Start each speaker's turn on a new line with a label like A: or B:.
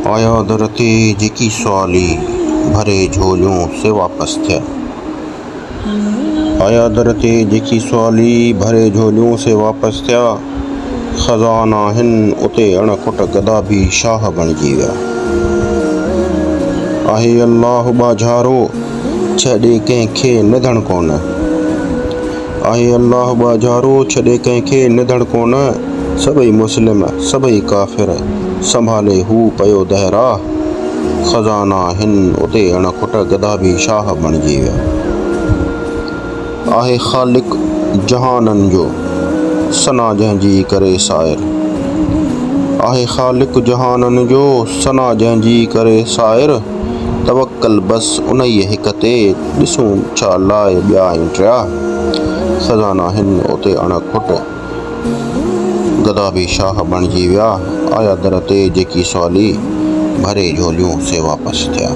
A: आया दरते जेकी सवाली भरे झोलियों से वापस थिया। आया दरते जेकी सवाली भरे झोलियों से वापस थिया। खजाना हिन उते अणकुट गदा भी शाह बणिजी विया। आहे अल्लाह बाझारो छॾे कंहिंखे निधण कोन। आहे अल्लाह बाझारो छॾे कंहिंखे निधण कोन। सभई मुस्लिम सभई काफ़िर संभाले हू पयो दहरा। खजाना हिन उते अणकुट गदा भी शाह बणिजी विया। आहे ख़ालिक जहाननि जो सना जंहिंजी करे साइर। आहे ख़ालिक जहाननि जो सना जंहिंजी करे साइर। तवक्कल बस उन्हीअ हिक ते ॾिसूं छा लाइ ॿिया आहिनि टिया। खजाना हिन उते अणकुट गदा भी शाह बणिजी विया। आया दर ते जेकी सवाली भरे झोलियों से वापस थिया।